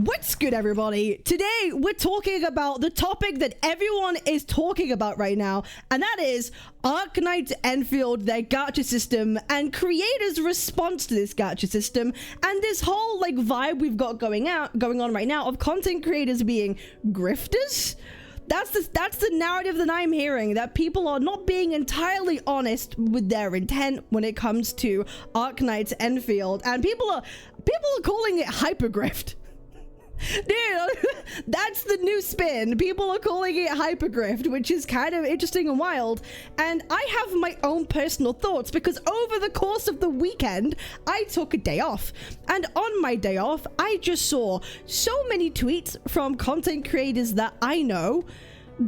What's good, everybody? Today we're talking about the topic that everyone is talking about right now, and that is Arknights Endfield, their gacha system, and creators' response to this gacha system, and this whole like vibe we've got going on right now of content creators being grifters. That's the narrative that I'm hearing, that people are not being entirely honest with their intent when it comes to Arknights Endfield, and people are calling it hypergrift. Dude, that's the new spin. People are calling it hypergrift, which is kind of interesting and wild. And I have my own personal thoughts because over the course of the weekend, I took a day off. And on my day off, I just saw so many tweets from content creators that I know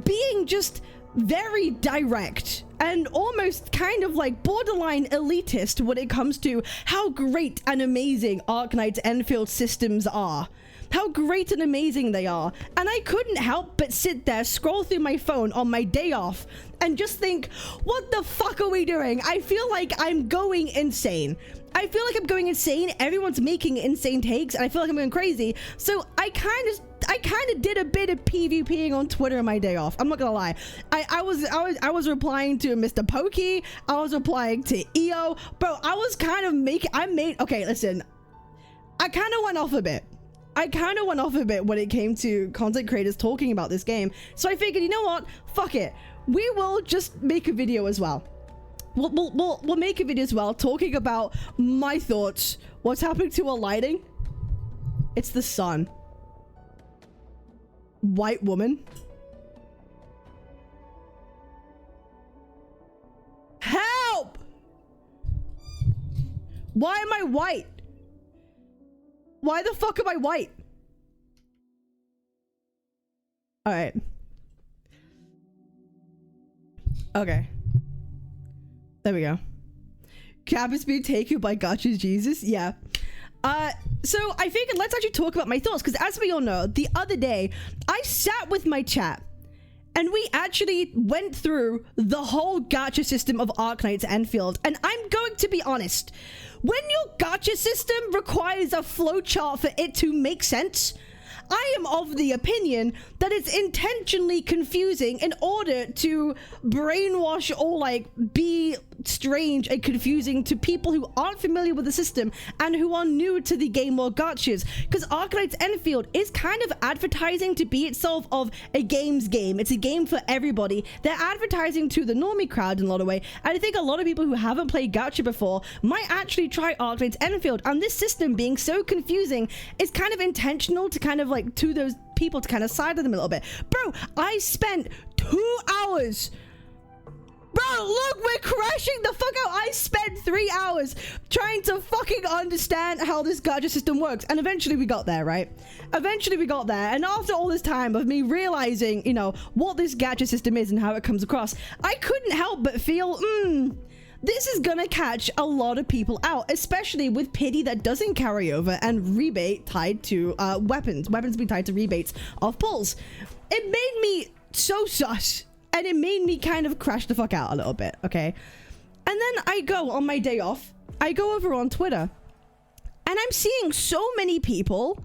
being just very direct and almost kind of like borderline elitist when it comes to how great and amazing Arknights Endfield systems are. How great and amazing they are. And I couldn't help but sit there, scroll through my phone on my day off and just think, what the fuck are we doing? I feel like I'm going insane. I feel like I'm going insane. Everyone's making insane takes and I feel like I'm going crazy. So I kind of did a bit of PvPing on Twitter on my day off. I'm not gonna lie. I was replying to Mr. Pokey. I was replying to EO. Bro, I was kind of okay, listen. I kind of went off a bit. When it came to content creators talking about this game. So I figured, you know what? Fuck it. We will just make a video as well. We'll make a video as well talking about my thoughts. What's happening to our lighting? It's the sun. White woman. Help! Why am I white? Why the fuck am I white? All right. Okay. There we go. Cabientz being taken by Gacha's Jesus. Yeah. So I figured let's actually talk about my thoughts, because as we all know, the other day I sat with my chat and we actually went through the whole gacha system of Arknights Endfield, and I'm going to be honest. When your gacha system requires a flowchart for it to make sense, I am of the opinion that it's intentionally confusing in order to brainwash or like be strange and confusing to people who aren't familiar with the system and who are new to the game or gachas. Because Arknights Endfield is kind of advertising to be itself of a game's game. It's a game for everybody. They're advertising to the normie crowd in a lot of way, and I think a lot of people who haven't played gacha before might actually try Arknights Endfield, and this system being so confusing is kind of intentional to kind of like to those people to kind of side of them a little bit. Bro, I spent 2 hours. Bro, look, we're crashing the fuck out. I spent 3 hours trying to fucking understand how this gacha system works. And eventually we got there, right? Eventually we got there. And after all this time of me realizing, you know, what this gacha system is and how it comes across, I couldn't help but feel, this is gonna catch a lot of people out, especially with pity that doesn't carry over and rebate tied to weapons being tied to rebates of pulls. It made me so sus, and it made me kind of crash the fuck out a little bit, okay? And then I go on my day off, I go over on Twitter, and I'm seeing so many people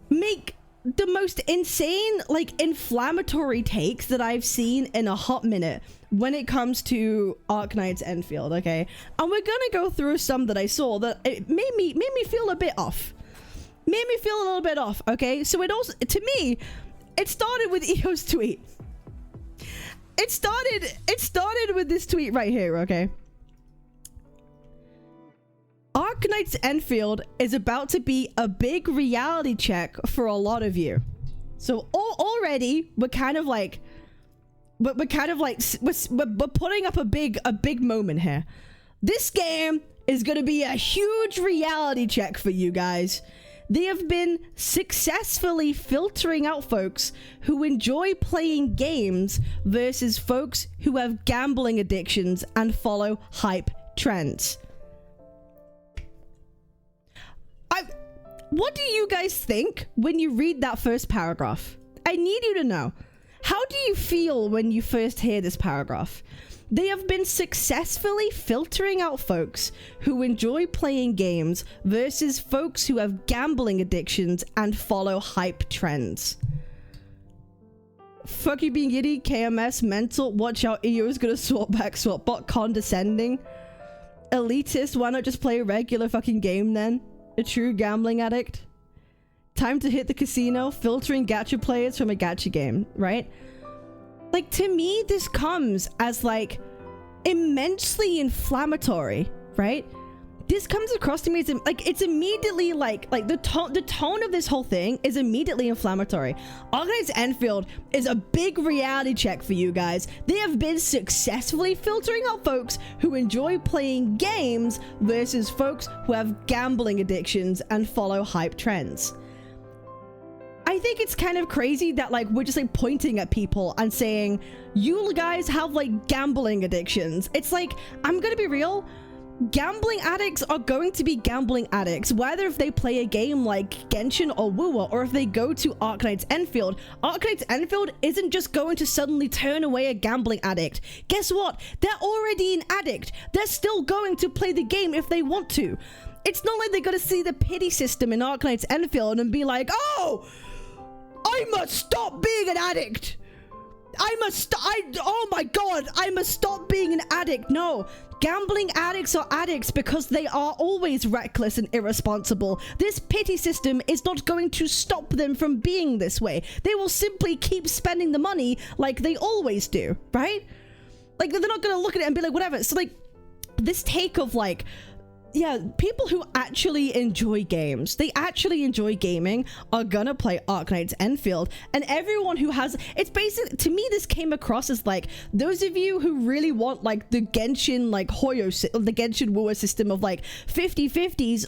make the most insane, like, inflammatory takes that I've seen in a hot minute when it comes to Arknights Endfield, okay? And we're gonna go through some that I saw that it made me feel a bit off. Made me feel a little bit off, okay? So it also, to me, it started with EO's tweet. It started with this tweet right here, okay? Arknights Endfield is about to be a big reality check for a lot of you. So already we're kind of like we're putting up a big moment here. This game is going to be a huge reality check for you guys. They have been successfully filtering out folks who enjoy playing games versus folks who have gambling addictions and follow hype trends. What do you guys think when you read that first paragraph? I need you to know. How do you feel when you first hear this paragraph? They have been successfully filtering out folks who enjoy playing games versus folks who have gambling addictions and follow hype trends. Fuck you being giddy, KMS, mental, watch out, EO is gonna swap back, swap bot, condescending. Elitist, why not just play a regular fucking game then? A true gambling addict. Time to hit the casino, filtering gacha players from a gacha game, right? Like, to me, this comes as, like, immensely inflammatory, right? This comes across to me as, like, it's immediately, like the tone of this whole thing is immediately inflammatory. Arknights Endfield is a big reality check for you guys. They have been successfully filtering out folks who enjoy playing games versus folks who have gambling addictions and follow hype trends. I think it's kind of crazy that, like, we're just, like, pointing at people and saying, you guys have, like, gambling addictions. It's like, I'm gonna be real, gambling addicts are going to be gambling addicts, whether if they play a game like Genshin or Wua, or if they go to Arknights Endfield. Arknights Endfield isn't just going to suddenly turn away a gambling addict. Guess what? They're already an addict. They're still going to play the game if they want to. It's not like they're gonna see the pity system in Arknights Endfield and be like, oh, I must stop being an addict. Oh my god, I must stop being an addict. No, gambling addicts are addicts because they are always reckless and irresponsible. This pity system is not going to stop them from being this way. They will simply keep spending the money like they always do, right? Like, they're not gonna look at it and be like, whatever. So, like, this take of, like, yeah, people who actually enjoy games, they actually enjoy gaming, are gonna play Arknights Endfield. And everyone who has, it's basically, to me, this came across as, like, those of you who really want, like, the Genshin, like, the Genshin Wua system of, like, 50-50s,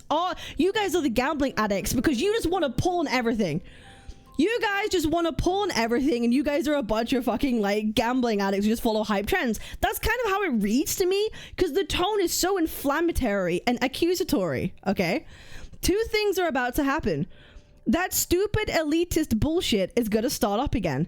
you guys are the gambling addicts because you just want to pawn everything. You guys just want to pawn everything, and you guys are a bunch of fucking, like, gambling addicts who just follow hype trends. That's kind of how it reads to me, because the tone is so inflammatory and accusatory, okay? Two things are about to happen. That stupid elitist bullshit is gonna start up again.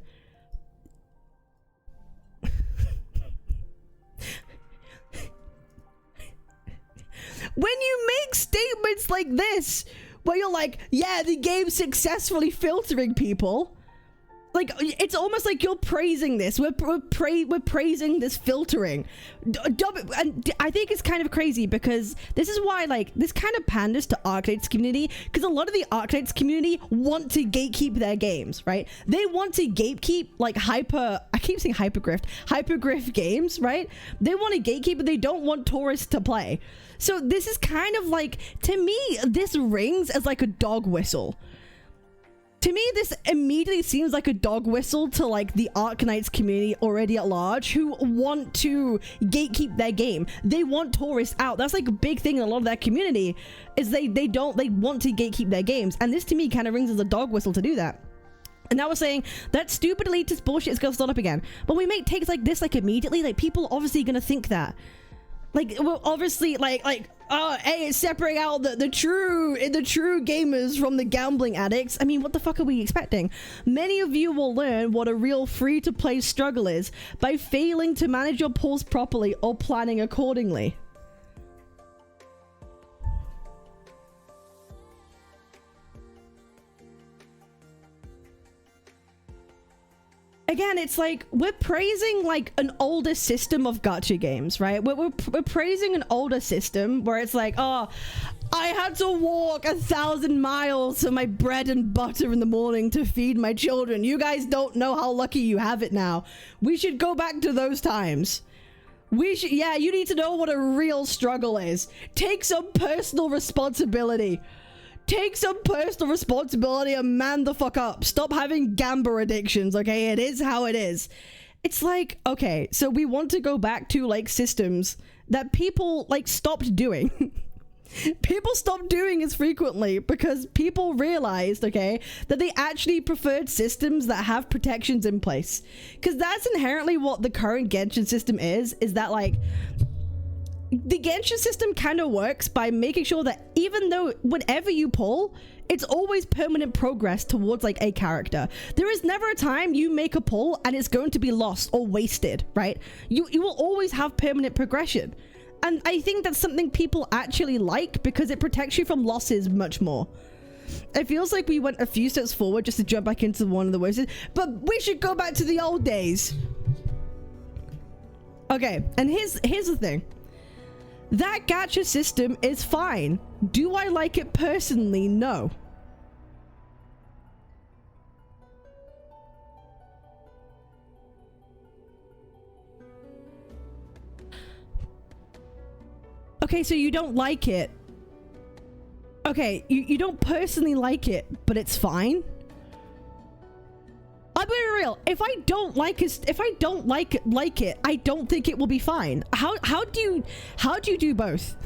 When you make statements like this, where you're like, yeah, the game's successfully filtering people. Like, it's almost like you're praising this. We're praising this filtering. And I think it's kind of crazy because this is why, like, this kind of panders to Arknights community, because a lot of the Arknights community want to gatekeep their games, right? They want to gatekeep, like, I keep saying hypergriff games, right? They want to gatekeep, but they don't want tourists to play. So this is kind of like, to me, this rings as like a dog whistle. To me, this immediately seems like a dog whistle to, like, the Arknights community already at large who want to gatekeep their game. They want tourists out. That's, like, a big thing in a lot of their community, is they want to gatekeep their games. And this, to me, kind of rings as a dog whistle to do that. And now we're saying that stupid elitist bullshit is going to start up again. But we make takes like this, like, immediately. Like, people are obviously going to think that. Like, well, obviously, hey, it's separating out the true gamers from the gambling addicts. I mean, what the fuck are we expecting? Many of you will learn what a real free-to-play struggle is by failing to manage your pools properly or planning accordingly. Again, it's like, we're praising, like, an older system of gacha games, right? We're praising an older system where it's like, oh, I had to walk 1,000 miles for my bread and butter in the morning to feed my children. You guys don't know how lucky you have it now. We should go back to those times. Yeah, you need to know what a real struggle is. Take some personal responsibility. Take some personal responsibility and man the fuck up. Stop having gambler addictions, okay? It is how it is. It's like, okay, so we want to go back to, like, systems that people, like, stopped doing. People stopped doing as frequently because people realized, okay, that they actually preferred systems that have protections in place. Because that's inherently what the current Genshin system is that, like, the Genshin system kind of works by making sure that even though whenever you pull, It's always permanent progress towards like a character. There is never a time you make a pull and it's going to be lost or wasted, right? You will always have permanent progression. And I think that's something people actually like because it protects you from losses much more. It feels like we went a few steps forward just to jump back into one of the worst, but we should go back to the old days. Okay, and here's the thing. That gacha system is fine. Do I like it personally? No. Okay, so you don't like it. Okay, you don't personally like it, but it's fine. I'm being real. If I don't like it, I don't think it will be fine. How do you do both?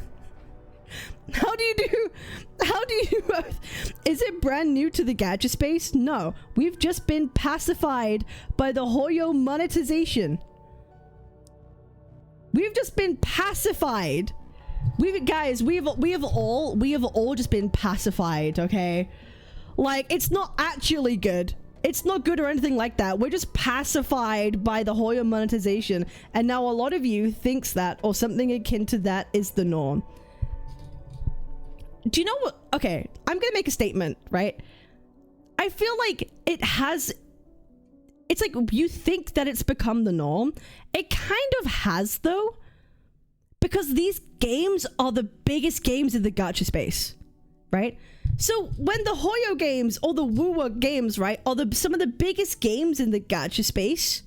How do you do both? Is it brand new to the gacha space? No, we've just been pacified by the Hoyo monetization. We've just been pacified. We have all just been pacified, okay? Like, it's not actually good. It's not good or anything like that. We're just pacified by the Hoyo monetization, and now a lot of you thinks that or something akin to that is the norm. Do you know what? Okay, I'm gonna make a statement, right? I feel like it's like you think that it's become the norm. It kind of has though, because these games are the biggest games in the gacha space, right? So when the Hoyo games or the Wuwa games, right, are some of the biggest games in the gacha space,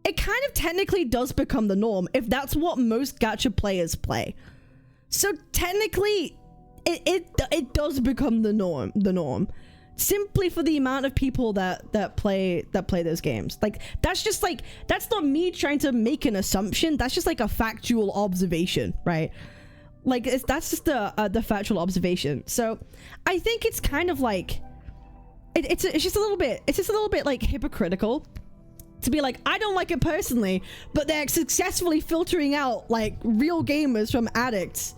it kind of technically does become the norm if that's what most gacha players play. So technically, it does become the norm, simply for the amount of people that play those games. Like, that's not me trying to make an assumption. That's just like a factual observation, right? Like, that's just the factual observation. So I think it's kind of like it's just a little bit like hypocritical to be like, I don't like it personally, but they're successfully filtering out like real gamers from addicts.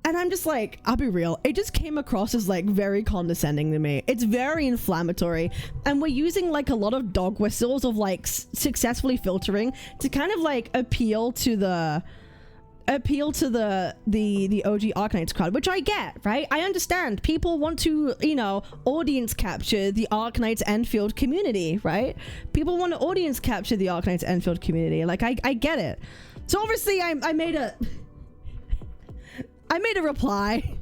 And I'm just like, I'll be real, it just came across as like very condescending to me. It's very inflammatory, and we're using like a lot of dog whistles of like successfully filtering to kind of like appeal to the OG Arknights crowd, which I get, right? I understand people want to, you know, audience capture the Arknights Endfield community, right? People want to audience capture the Arknights Endfield community. Like, I get it. So obviously I made a reply.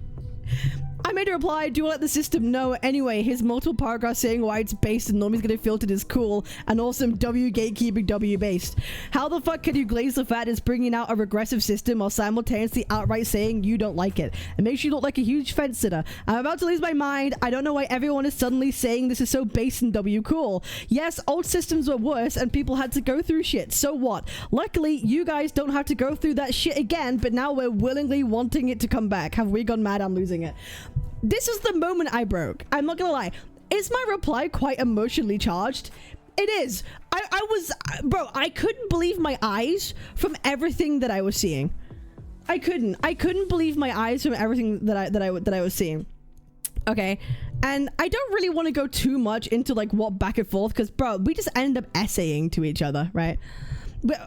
Do you let the system know? Anyway, here's multiple paragraphs saying why it's based and normally getting filtered is cool, and also W gatekeeping W based. How the fuck can you glaze the fat is bringing out a regressive system while simultaneously outright saying you don't like it? It makes you look like a huge fence sitter. I'm about to lose my mind. I don't know why everyone is suddenly saying this is so based and W cool. Yes, old systems were worse and people had to go through shit. So what? Luckily, you guys don't have to go through that shit again, but now we're willingly wanting it to come back. Have we gone mad? I'm losing it. This is the moment I broke. I'm not gonna lie. Is my reply quite emotionally charged? It is. Bro, I couldn't believe my eyes from everything that I was seeing. I couldn't believe my eyes from everything that I was seeing. Okay, and I don't really want to go too much into like what back and forth, because bro, we just end up essaying to each other, right?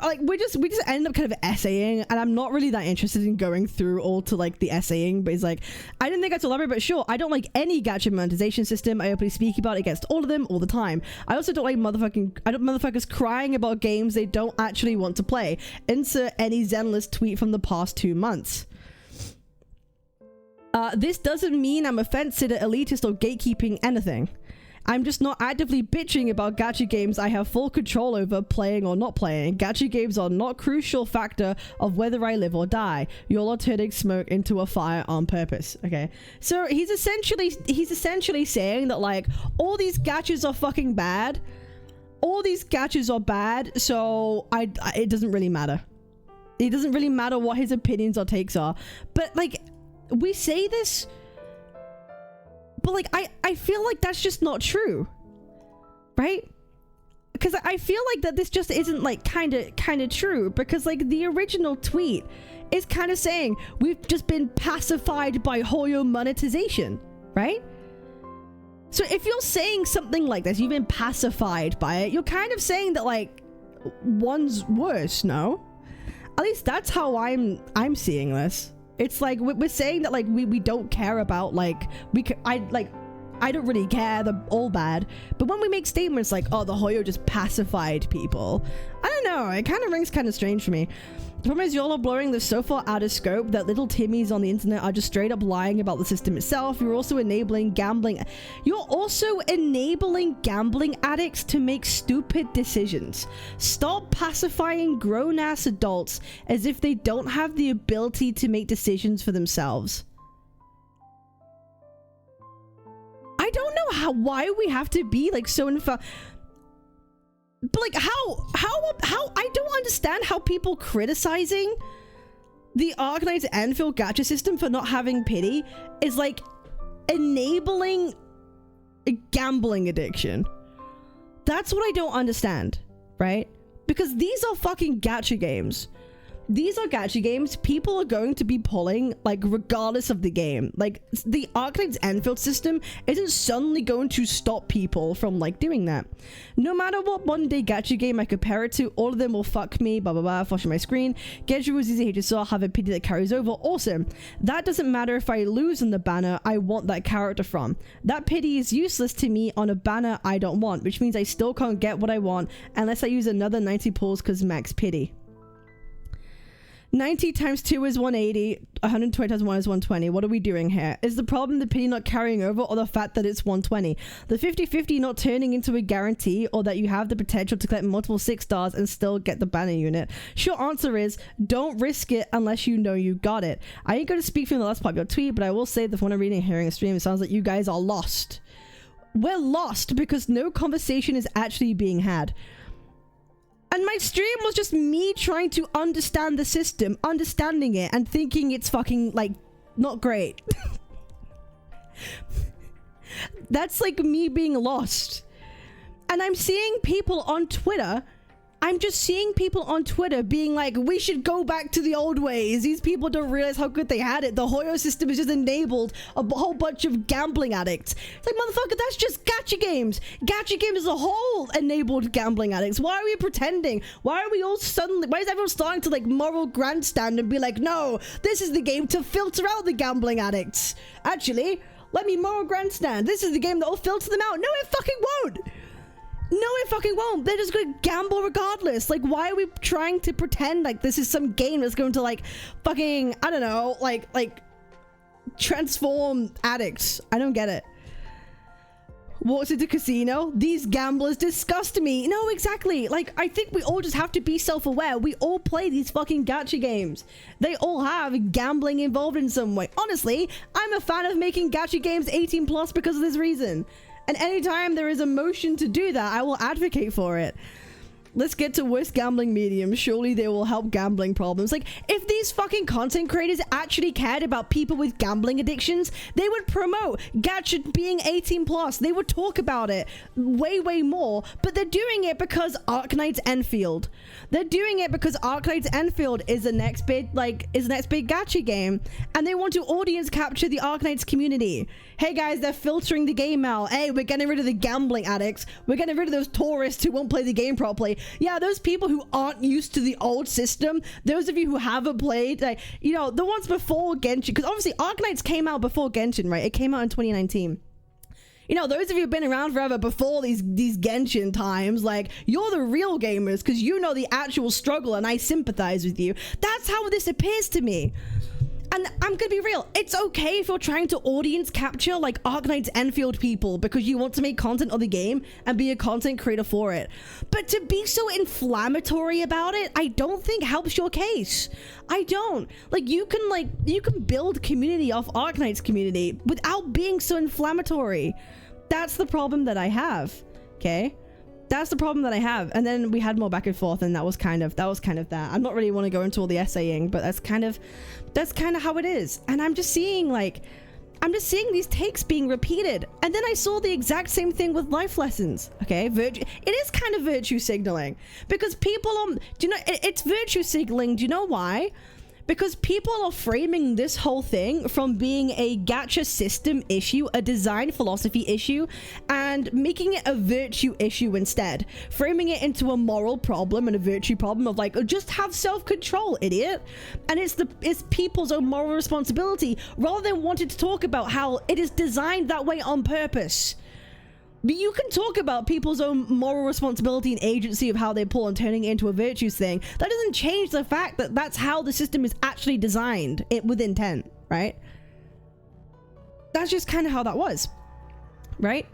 Like we just end up kind of essaying, and I'm not really that interested in going through all to like the essaying, but it's like, I didn't think I had to elaborate, but sure, I don't like any gacha monetization system. I openly speak about it against all of them all the time. I also don't like motherfuckers crying about games they don't actually want to play. Insert any Zenless tweet from the past 2 months. This doesn't mean I'm offensive, elitist, or gatekeeping anything. I'm just not actively bitching about gacha games I have full control over playing or not playing. Gacha games are not a crucial factor of whether I live or die. You're all turning smoke into a fire on purpose. Okay, so he's essentially saying that like all these gachas are fucking bad. All these gachas are bad, so it doesn't really matter. It doesn't really matter what his opinions or takes are. But like, we say this, but like I feel like that's just not true, right? Because I feel like that this just isn't like kind of true, because like the original tweet is kind of saying we've just been pacified by Hoyo monetization, right? So if you're saying something like this, you've been pacified by it, you're kind of saying that like one's worse, no? At least that's how I'm seeing this. It's like we're saying that like we don't care about like I don't really care, they're all bad. But when we make statements like, oh, the Hoyo just pacified people, I don't know, it kind of rings kind of strange for me. The problem is y'all are blowing this so far out of scope that little Timmies on the internet are just straight up lying about the system itself. You're also enabling gambling. You're also enabling gambling addicts to make stupid decisions. Stop pacifying grown-ass adults as if they don't have the ability to make decisions for themselves. I don't know why we have to be like so but like how I don't understand how people criticizing the Arknights Endfield gacha system for not having pity is like enabling a gambling addiction. That's what I don't understand, right? Because these are fucking gacha games. These are gacha games people are going to be pulling like regardless of the game. Like the Arknights Endfield system isn't suddenly going to stop people from like doing that. No matter what modern day gacha game I compare it to, all of them will fuck me, blah blah blah, flashing my screen. Genji was easy to saw, have a pity that carries over. Awesome. That doesn't matter if I lose on the banner I want that character from. That pity is useless to me on a banner I don't want, which means I still can't get what I want unless I use another 90 pulls because max pity. 90 times 2 is 180, 120 times 1 is 120. What are we doing here? Is the problem the pity not carrying over or the fact that it's 120? The 50-50 not turning into a guarantee or that you have the potential to collect multiple 6 stars and still get the banner unit? Short answer is, don't risk it unless you know you got it. I ain't going to speak from the last part of your tweet, but I will say that from what I'm reading and hearing a stream, it sounds like you guys are lost. We're lost because no conversation is actually being had. And my stream was just me trying to understand the system, understanding it, and thinking it's fucking, like, not great. That's like me being lost. And I'm seeing people on Twitter, being like, we should go back to the old ways. These people don't realize how good they had it. The Hoyo system has just enabled a whole bunch of gambling addicts. It's like, motherfucker, that's just gacha games. Gacha games as a whole enabled gambling addicts. Why are we pretending? Why are we all suddenly, why is everyone starting to like moral grandstand and be like, no, this is the game to filter out the gambling addicts. Actually, let me moral grandstand. This is the game that will filter them out. No, it fucking won't. No, it fucking won't. They're just gonna gamble regardless. Like, why are we trying to pretend like this is some game that's going to like fucking, I don't know, like transform addicts? I don't get it. Walks into casino. These gamblers disgust me. No, exactly. Like, I think we all just have to be self-aware. We all play these fucking gacha games. They all have gambling involved in some way. Honestly, I'm a fan of making gacha games 18 plus because of this reason. And anytime there is a motion to do that, I will advocate for it. Let's get to worst gambling mediums. Surely they will help gambling problems. Like, if these fucking content creators actually cared about people with gambling addictions, they would promote gacha being 18 plus. They would talk about it way, way more. But they're doing it because Arknights Endfield. They're doing it because Arknights Endfield is the next big, gacha game. And they want to audience capture the Arknights community. Hey guys, they're filtering the game out. Hey, we're getting rid of the gambling addicts. We're getting rid of those tourists who won't play the game properly. Yeah, those people who aren't used to the old system, those of you who haven't played, like, you know, the ones before Genshin, because obviously Arknights came out before Genshin, right? It came out in 2019. You know, those of you who've been around forever before these Genshin times, like, you're the real gamers because you know the actual struggle and I sympathize with you. That's how this appears to me. And I'm gonna be real, it's okay if you're trying to audience capture like Arknights Endfield people because you want to make content of the game and be a content creator for it. But to be so inflammatory about it, I don't think helps your case. I don't. Like, you can build community off Arknights community without being so inflammatory. That's the problem that I have, okay? That's the problem that I have. And then we had more back and forth, and that was kind of that. I'm not really want to go into all the essaying, but that's kind of how it is. And I'm just seeing these takes being repeated. And then I saw the exact same thing with life lessons. Okay, it is kind of virtue signaling because people it's virtue signaling. Do you know why? because people are framing this whole thing from being a gacha system issue, a design philosophy issue, and making it a virtue issue instead. Framing it into a moral problem and a virtue problem of like, just have self-control, idiot. And it's people's own moral responsibility, rather than wanting to talk about how it is designed that way on purpose. But you can talk about people's own moral responsibility and agency of how they pull and turning it into a virtues thing. That doesn't change the fact that that's how the system is actually designed, with intent, right? That's just kind of how that was, right?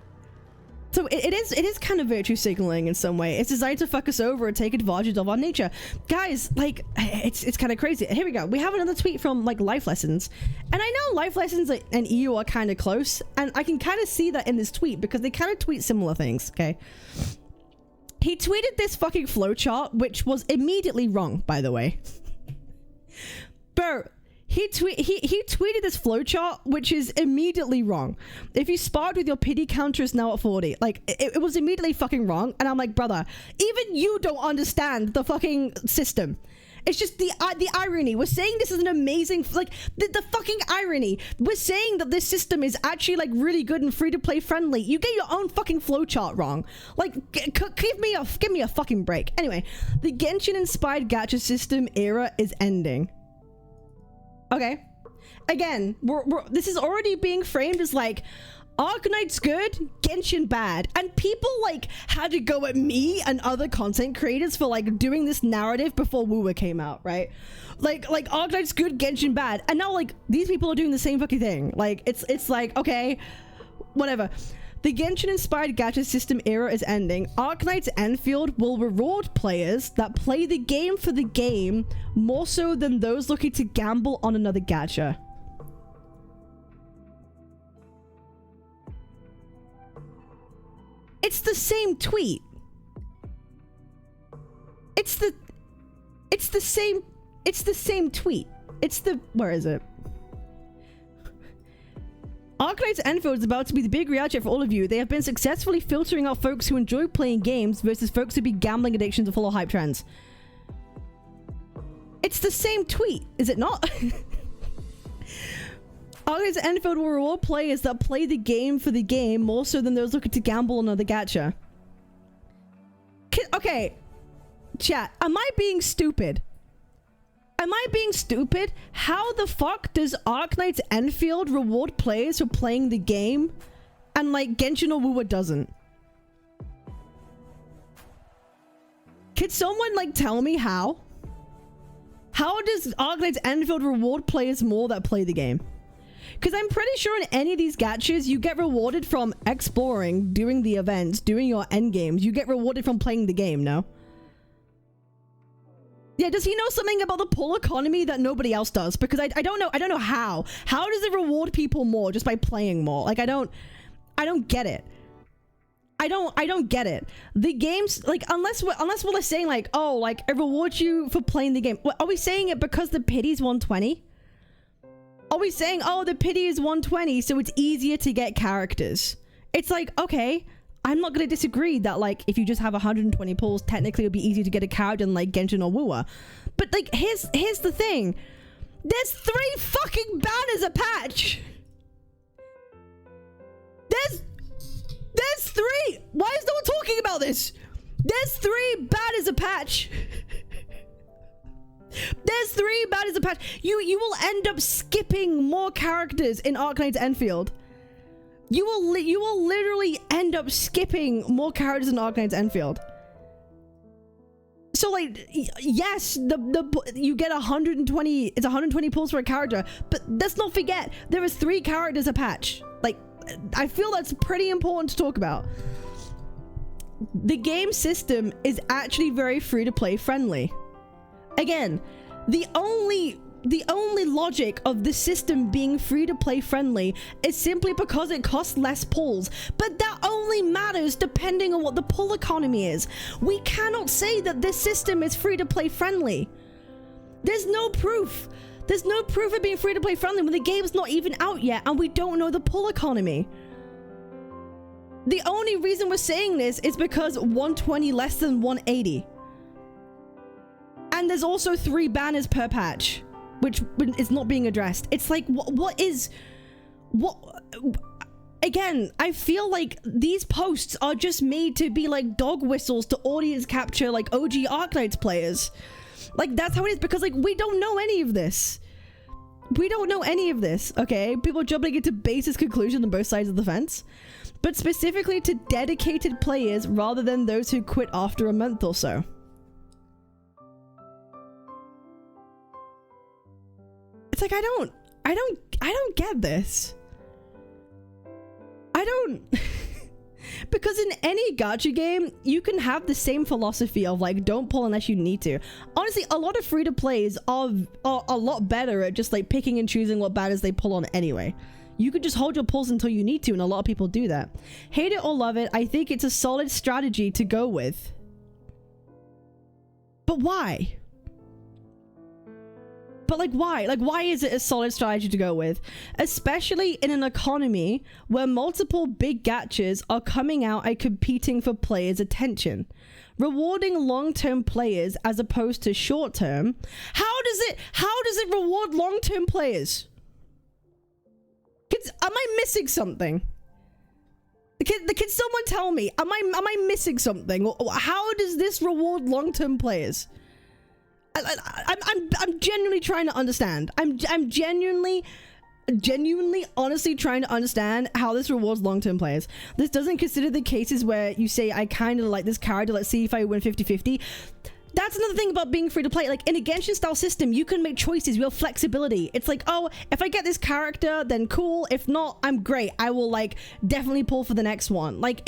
So it is kind of virtue signaling in some way. It's designed to fuck us over and take advantage of our nature. Guys, like, it's kind of crazy. Here we go. We have another tweet from, like, Life Lessons. And I know Life Lessons and EU are kind of close. And I can kind of see that in this tweet because they kind of tweet similar things, okay? He tweeted this fucking flowchart, which was immediately wrong, by the way. Bro, he tweeted this flowchart, which is immediately wrong. If you sparred with your pity counter is now at 40. Like, it was immediately fucking wrong. And I'm like, brother, even you don't understand the fucking system. It's just the irony. We're saying this is an amazing, like, the fucking irony. We're saying that this system is actually, like, really good and free-to-play friendly. You get your own fucking flowchart wrong. Like, give me a fucking break. Anyway, the Genshin-inspired gacha system era is ending. Okay, again, this is already being framed as like Arknights good, Genshin bad, and people like had to go at me and other content creators for like doing this narrative before Wuwa came out, right? Like Arknights good, Genshin bad, and now like these people are doing the same fucking thing. Like it's like, okay, whatever. The Genshin-inspired gacha system era is ending. Arknights Endfield will reward players that play the game for the game more so than those looking to gamble on another gacha. It's the same tweet. It's the same tweet. Where is it? Arknights Endfield is about to be the big reality check for all of you. They have been successfully filtering out folks who enjoy playing games versus folks who be gambling addictions or follow hype trends. It's the same tweet, is it not? Arknights Endfield will reward players that play the game for the game more so than those looking to gamble on another gacha. Okay, chat, am I being stupid? Am I being stupid? How the fuck does Arknights Endfield reward players for playing the game and like Genshin or Wuwa doesn't? Could someone like tell me how? How does Arknights Endfield reward players more that play the game? Because I'm pretty sure in any of these gachas, you get rewarded from exploring, doing the events, doing your end games. You get rewarded from playing the game, no? Yeah, does he know something about the pull economy that nobody else does? Because I don't know how. How does it reward people more just by playing more? Like, I don't get it. I don't get it. The games, like, unless we're saying like, oh, like, it rewards you for playing the game. Are we saying it because the pity's 120? Are we saying, oh, the pity is 120, so it's easier to get characters? It's like, okay, I'm not going to disagree that, like, if you just have 120 pulls, technically it would be easier to get a character than, like, Genshin or Wuwa. But, like, here's the thing. There's 3 fucking banners a patch. There's 3. Why is no one talking about this? There's 3 banners a patch. There's 3 banners a patch. You will end up skipping more characters in Arknights Endfield. You will literally end up skipping more characters in Arknights Endfield. So like, yes, you get 120. It's 120 pulls for a character, but let's not forget there is 3 characters a patch. Like, I feel that's pretty important to talk about. The game system is actually very free-to-play friendly. Again, the only logic of the system being free-to-play friendly is simply because it costs less pulls, but that only matters depending on what the pull economy is. We cannot say that this system is free-to-play friendly. There's no proof. There's no proof of being free-to-play friendly when the game's not even out yet and we don't know the pull economy. The only reason we're saying this is because 120 less than 180. And there's also 3 banners per patch. which is not being addressed. It's like, what again, I feel like these posts are just made to be like dog whistles to audience capture like OG Arknights players. Like, that's how it is, because like we don't know any of this. We don't know any of this, okay? People jumping into baseless conclusions on both sides of the fence, but specifically to dedicated players rather than those who quit after a month or so. It's like, I don't get this. I don't because in any gacha game you can have the same philosophy of like, don't pull unless you need to. Honestly, a lot of free-to-plays are a lot better at just like picking and choosing what banners they pull on anyway. You could just hold your pulls until you need to, and a lot of people do that. Hate it or love it, I think it's a solid strategy to go with. But why? But like, why? Like, why is it a solid strategy to go with? Especially in an economy where multiple big gachas are coming out and competing for players' attention. Rewarding long-term players as opposed to short-term. How does it reward long-term players? Am I missing something? Can someone tell me? Am I missing something? How does this reward long-term players? I'm genuinely trying to understand. I'm genuinely honestly trying to understand how this rewards long-term players. This doesn't consider the cases where you say, I kind of like this character, let's see if I win 50-50. That's another thing about being free to play. Like in a Genshin style system, you can make choices. You have flexibility. It's like, oh, if I get this character, then cool. If not, I'm great. I will like definitely pull for the next one. Like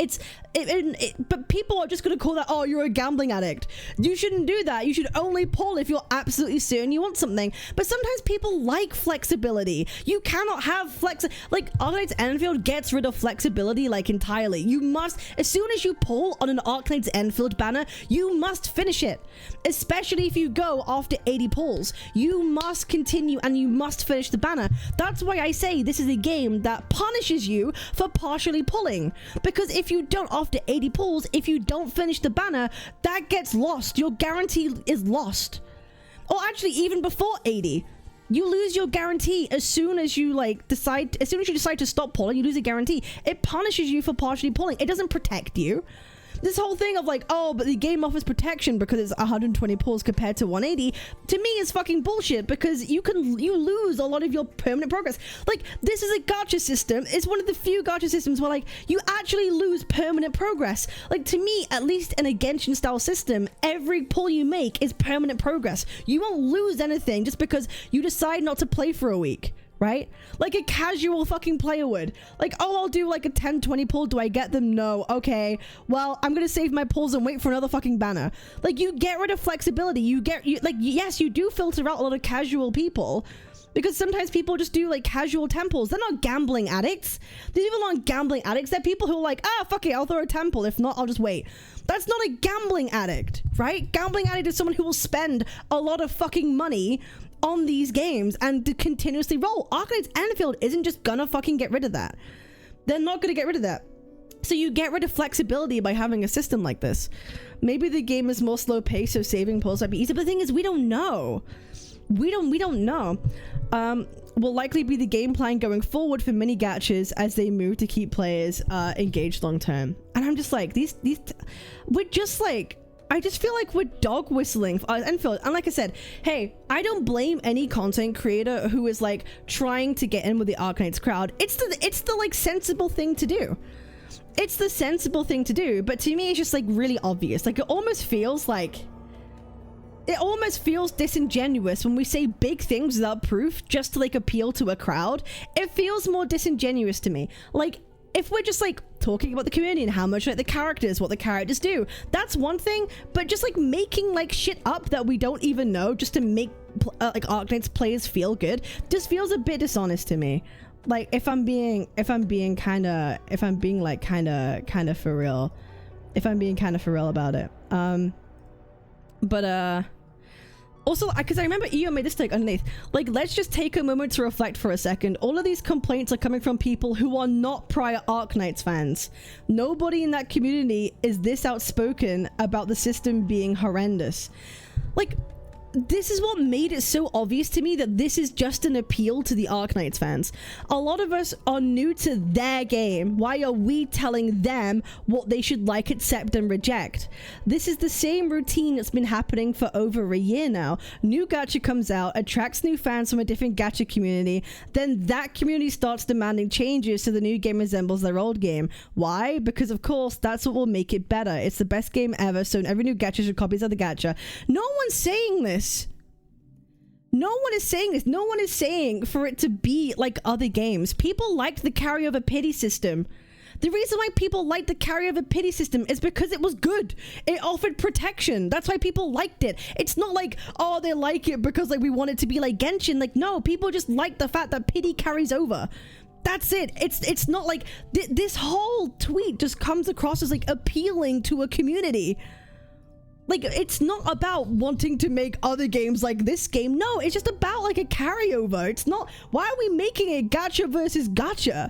but people are just going to call that, oh, you're a gambling addict. You shouldn't do that. You should only pull if you're absolutely certain you want something. But sometimes people like flexibility. You cannot have like Arknights Endfield gets rid of flexibility like entirely. You must, as soon as you pull on an Arknights Endfield banner, you must finish it. Especially if you go after 80 pulls, you must continue and you must finish the banner. That's why I say this is a game that punishes you for partially pulling, because if you don't, after 80 pulls, if you don't finish the banner, that gets lost. Your guarantee is lost. Or actually, even before 80, you lose your guarantee as soon as you decide to stop pulling. You lose a guarantee. It punishes you for partially pulling. It doesn't protect you. This whole thing of like, oh, but the game offers protection because it's 120 pulls compared to 180, to me is fucking bullshit, because you lose a lot of your permanent progress. Like, this is a gacha system. It's one of the few gacha systems where like you actually lose permanent progress. Like, to me, at least in a Genshin style system, every pull you make is permanent progress. You won't lose anything just because you decide not to play for a week. Right? Like a casual fucking player would. Like, oh, I'll do like a 10-20 pull. Do I get them? No. Okay. Well, I'm gonna save my pulls and wait for another fucking banner. Like, you get rid of flexibility. Yes, you do filter out a lot of casual people, because sometimes people just do like casual temples. They're not gambling addicts. These people aren't gambling addicts. They're people who are like, ah, fuck it, I'll throw a temple. If not, I'll just wait. That's not a gambling addict, right? Gambling addict is someone who will spend a lot of fucking money on these games and to continuously roll. Arknights Endfield isn't just gonna fucking get rid of that. They're not gonna get rid of that. So you get rid of flexibility by having a system like this. Maybe the game is more slow paced, so saving pulls might be easy, but the thing is, we don't know. We don't know. Will likely be the game plan going forward for many gachas as they move to keep players engaged long term. And I'm just like, we're just like, I just feel like we're dog whistling for Enfield. And like I said, hey, I don't blame any content creator who is like trying to get in with the Arknights crowd. It's the like sensible thing to do. It's the sensible thing to do. But to me, it's just like really obvious. Like, it almost feels disingenuous when we say big things without proof just to like appeal to a crowd. It feels more disingenuous to me. Like, if we're just like talking about the community and how much like the characters, what the characters do, that's one thing. But just like making like shit up that we don't even know just to make like Arknights players feel good, just feels a bit dishonest to me. Like, if I'm being kind of for real about it. Also, because I remember Io made this take underneath, like, let's just take a moment to reflect for a second. All of these complaints are coming from people who are not prior Arknights fans. Nobody in that community is this outspoken about the system being horrendous. Like, this is what made it so obvious to me that this is just an appeal to the Arknights fans. A lot of us are new to their game. Why are we telling them what they should like, accept, and reject? This is the same routine that's been happening for over a year now. New gacha comes out, attracts new fans from a different gacha community, then that community starts demanding changes so the new game resembles their old game. Why? Because of course that's what will make it better. It's the best game ever, so every new gacha should copy the gacha. No one's saying this. No one is saying this. No one is saying for it to be like other games. People liked the carryover pity system. The reason why people liked the carryover pity system is because it was good. It offered protection. That's why people liked it. It's not like, oh, they like it because like we want it to be like Genshin. Like, no, people just like the fact that pity carries over. That's it. It's not like this whole tweet just comes across as like appealing to a community. Like, it's not about wanting to make other games like this game. No, it's just about like a carryover. It's not, why are we making a gacha versus gacha?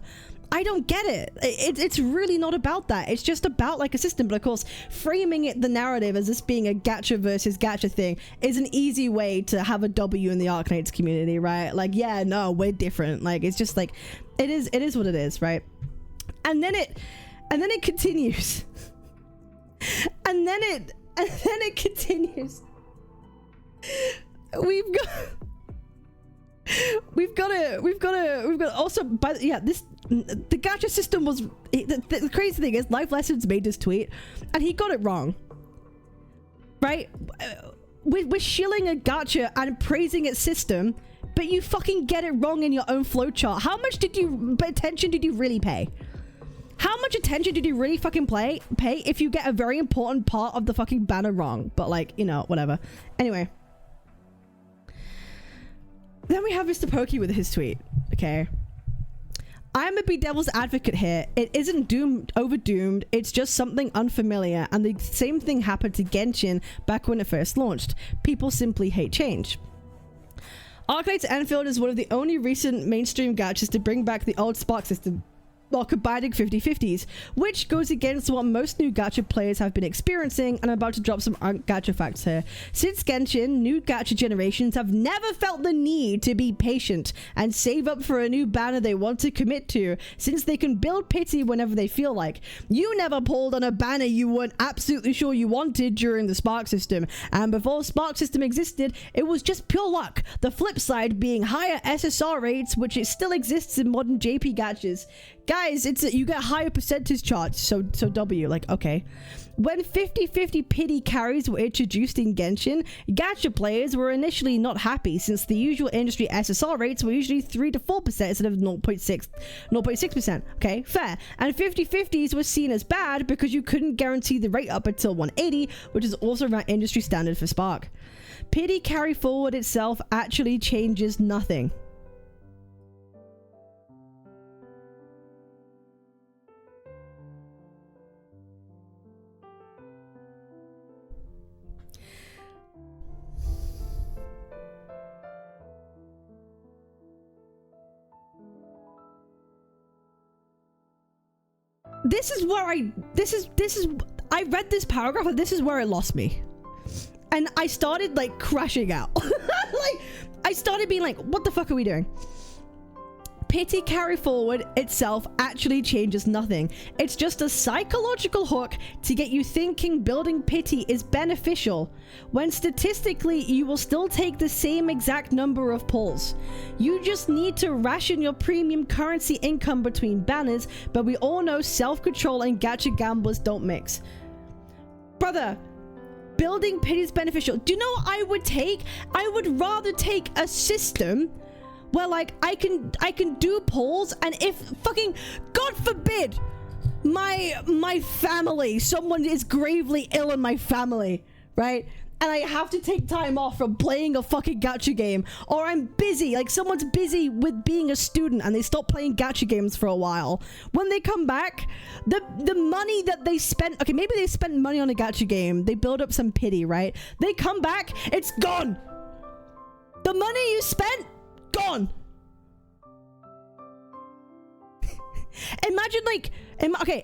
I don't get it. It's really not about that. It's just about like a system. But of course, framing it, the narrative as this being a gacha versus gacha thing is an easy way to have a W in the Arknights community, right? Like, yeah, no, we're different. Like, it's just like, it is what it is, right? And then it continues. And then it continues. We've got also, but yeah, the gacha system was, the crazy thing is Life Lessons made this tweet and he got it wrong, right? We're shilling a gacha and praising its system, but you fucking get it wrong in your own flowchart. How much attention did you really pay? How much attention did you really fucking pay if you get a very important part of the fucking banner wrong? But like, you know, whatever. Anyway. Then we have Mr. Pokey with his tweet. Okay. I'm a be devil's advocate here. It isn't overdoomed. It's just something unfamiliar. And the same thing happened to Genshin back when it first launched. People simply hate change. Arknights Endfield is one of the only recent mainstream gachas to bring back the old Spark system, while combining 50/50s, which goes against what most new gacha players have been experiencing, and I'm about to drop some gacha facts here. Since Genshin, new gacha generations have never felt the need to be patient and save up for a new banner they want to commit to, since they can build pity whenever they feel like. You never pulled on a banner you weren't absolutely sure you wanted during the Spark system, and before Spark system existed, it was just pure luck. The flip side being higher SSR rates, which it still exists in modern JP gachas. Guys, you get higher percentage charts, so W, like, okay. When 50/50 pity carries were introduced in Genshin, gacha players were initially not happy, since the usual industry SSR rates were usually 3 to 4% instead of 0.6%. Okay, fair. And 50/50s were seen as bad because you couldn't guarantee the rate up until 180, which is also around industry standard for Spark. Pity carry forward itself actually changes nothing. I read this paragraph and this is where it lost me. And I started like crashing out. Like, I started being like, what the fuck are we doing? Pity carry forward itself actually changes nothing. It's just a psychological hook to get you thinking building pity is beneficial, when statistically you will still take the same exact number of pulls. You just need to ration your premium currency income between banners, but we all know self-control and gacha gamblers don't mix. Brother, building pity is beneficial. Do you know what I would take? I would rather take a system where like I can do polls, and if fucking God forbid my family, someone is gravely ill in my family, right? And I have to take time off from playing a fucking gacha game, or I'm busy, like someone's busy with being a student and they stop playing gacha games for a while. When they come back, the money that they spent, okay, maybe they spent money on a gacha game, they build up some pity, right? They come back, it's gone. The money you spent, gone. Imagine like,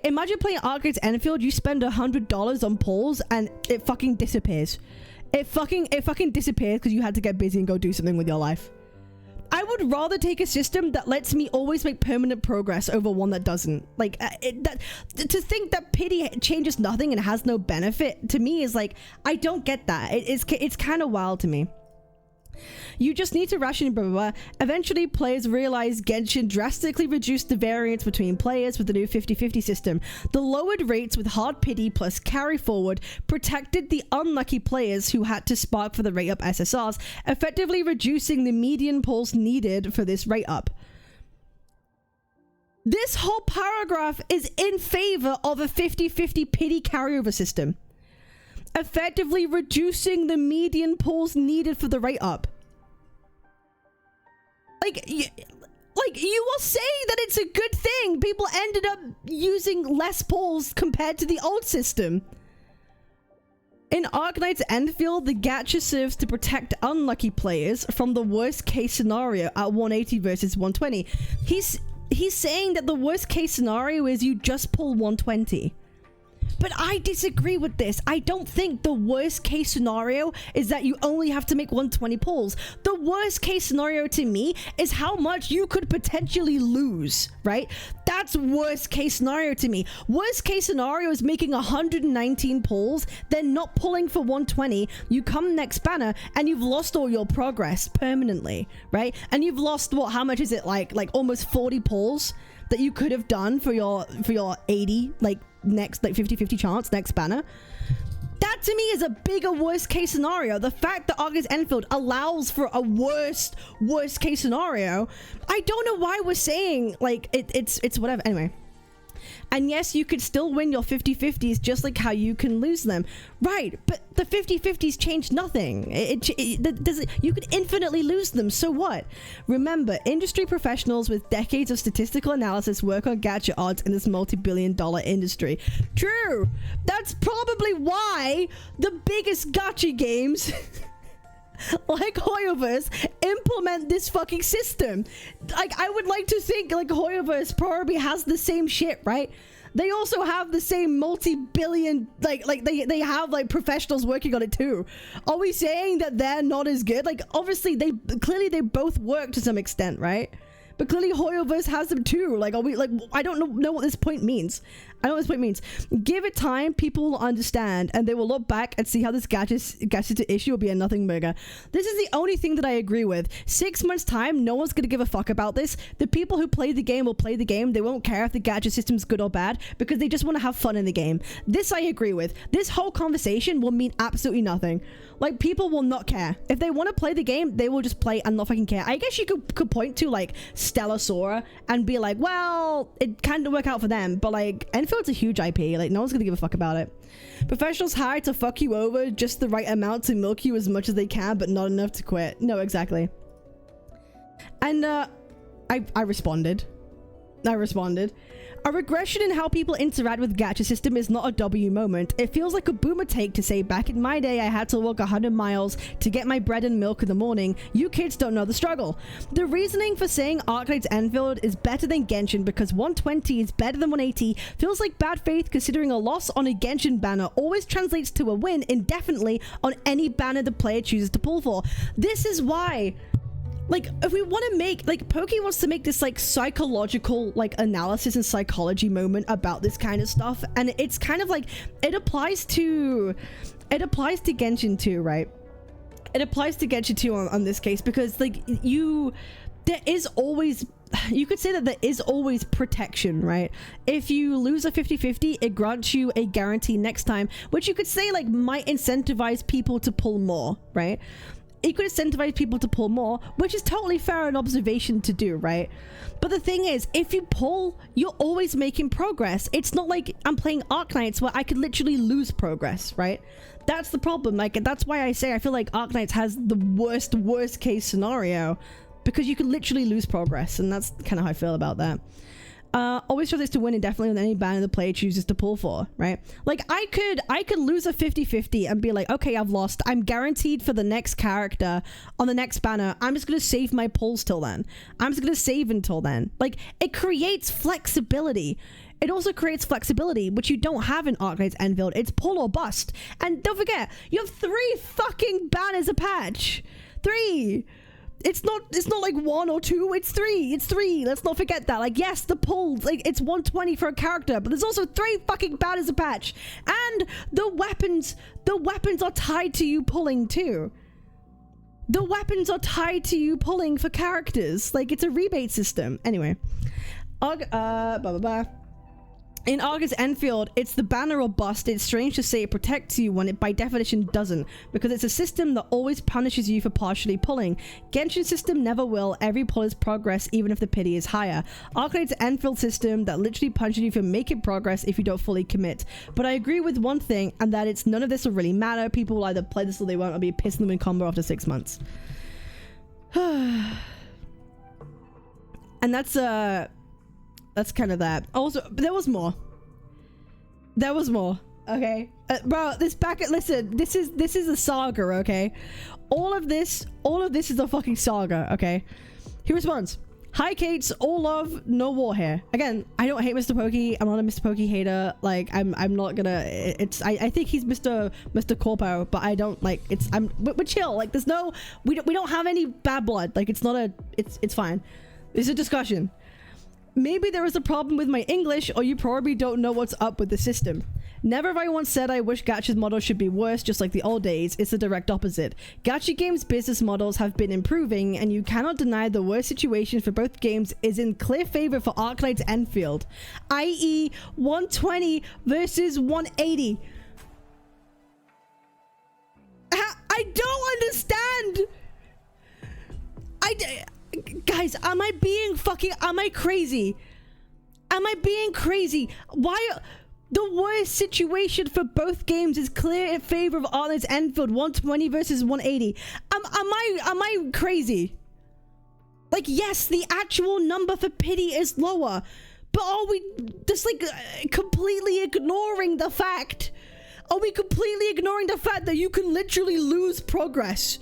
imagine playing Arknights Endfield, you spend $100 on polls and it fucking disappears. It fucking disappears because you had to get busy and go do something with your life. I would rather take a system that lets me always make permanent progress over one that doesn't. Like, to think that pity changes nothing and has no benefit, to me is like, I don't get that. It's kind of wild to me. You just need to ration, blah, blah, blah. Eventually, players realized Genshin drastically reduced the variance between players with the new 50-50 system. The lowered rates with hard pity plus carry forward protected the unlucky players who had to spark for the rate up SSRs, effectively reducing the median pulls needed for this rate up. This whole paragraph is in favor of a 50-50 pity carryover system, effectively reducing the median pulls needed for the rate up. Like you will say that it's a good thing. People ended up using less pulls compared to the old system. In Arknights Endfield, the gacha serves to protect unlucky players from the worst case scenario at 180 versus 120. He's saying that the worst case scenario is you just pull 120. But I disagree with this. I don't think the worst case scenario is that you only have to make 120 pulls. The worst case scenario to me is how much you could potentially lose, right? That's worst case scenario to me. Worst case scenario is making 119 pulls, then not pulling for 120. You come next banner and you've lost all your progress permanently, right? And you've lost what? How much is it? Like almost 40 pulls that you could have done for your 80 next 50-50 chance next banner. That to me is a bigger worst case scenario. The fact that Arknights Endfield allows for a worst case scenario, I don't know why we're saying like it's whatever. Anyway, and yes, you could still win your 50-50s just like how you can lose them, right? But the 50-50s change nothing. You could infinitely lose them, so what? Remember, industry professionals with decades of statistical analysis work on gacha odds in this multi-billion-dollar industry. True, that's probably why the biggest gacha games like Hoyoverse implement this fucking system. Like, I would like to think like Hoyoverse probably has the same shit, right? They also have the same multi-billion, like they have like professionals working on it too. Are we saying that they're not as good? Like, obviously they both work to some extent, right? But clearly Hoyoverse has them too. Like, are we like, I don't know what this point means. I know what this point means. Give it time, people will understand, and they will look back and see how this gacha issue will be a nothing burger. This is the only thing that I agree with. 6 months time, no one's gonna give a fuck about this. The people who play the game will play the game. They won't care if the gacha system's good or bad because they just want to have fun in the game. This I agree with. This whole conversation will mean absolutely nothing. Like, people will not care. If they want to play the game, they will just play and not fucking care. I guess you could point to like Stella Sora and be like, well, it kind of work out for them, but like Enfield's a huge IP. Like, no one's gonna give a fuck about it. Professionals hired to fuck you over just the right amount to milk you as much as they can, but not enough to quit. No, exactly. And I responded. A regression in how people interact with gacha system is not a W moment. It feels like a boomer take to say, back in my day I had to walk 100 miles to get my bread and milk in the morning. You kids don't know the struggle. The reasoning for saying Arknights Endfield is better than Genshin because 120 is better than 180 feels like bad faith, considering a loss on a Genshin banner always translates to a win indefinitely on any banner the player chooses to pull for. This is why, like, if we want to make, like, Poki wants to make this like psychological like analysis and psychology moment about this kind of stuff, and it's kind of like it applies to Genshin too, right? It applies to Genshin too on this case, because like there is always, you could say that there is always protection, right? If you lose a 50-50, it grants you a guarantee next time, which you could say like might incentivize people to pull more, right? It could incentivize people to pull more, which is totally fair an observation to do, right? But the thing is, if you pull, you're always making progress. It's not like I'm playing Arknights where I could literally lose progress, right? That's the problem. Like, that's why I say I feel like Arknights has the worst case scenario, because you can literally lose progress, and that's kind of how I feel about that. Always translates to win indefinitely on any banner the player chooses to pull for, right? Like, I could lose a 50-50 and be like, okay, I've lost. I'm guaranteed for the next character on the next banner. I'm just gonna save my pulls till then. I'm just gonna save until then. Like, it creates flexibility. it also creates flexibility, which you don't have in Arknights Endfield. It's pull or bust. And don't forget, you have 3 fucking banners a patch. 3. It's not like 1 or 2, it's 3. It's 3. Let's not forget that. Like, yes, the pull, like, it's 120 for a character, but there's also 3 fucking banners a patch. And the weapons are tied to you pulling too. The weapons are tied to you pulling for characters. Like, it's a rebate system. Anyway. In Arknights Endfield, it's the banner or bust. It's strange to say it protects you when it by definition doesn't, because it's a system that always punishes you for partially pulling. Genshin's system never will. Every pull is progress, even if the pity is higher. Arknights Endfield system that literally punishes you for making progress if you don't fully commit. But I agree with one thing, and that it's none of this will really matter. People will either play this or they won't, or be pissing them in combo after 6 months. And that's kind of that. Also, but there was more. Okay, bro. Listen, this is a saga. Okay, all of this is a fucking saga. Okay, he responds, "Hi, Kates. All love, no war here." Again, I don't hate Mr. Pokey. I'm not a Mr. Pokey hater. Like, I'm not gonna. I think he's Mr. Corpo, but I don't like. We're chill. Like, there's no. We don't have any bad blood. Like, it's not a. It's fine. It's a discussion. Maybe there is a problem with my English, or you probably don't know what's up with the system. Never have I once said I wish gacha's models should be worse, just like the old days. It's the direct opposite. Gacha games' business models have been improving, and you cannot deny the worst situation for both games is in clear favor for Arknights Endfield, i.e. 120 versus 180. I don't understand. Guys, am I crazy? Am I being crazy? Why the worst situation for both games is clear in favor of Arknights Endfield, 120 versus 180. Am I crazy? Like, yes, the actual number for pity is lower, but are we just like completely ignoring the fact? Are we completely ignoring the fact that you can literally lose progress?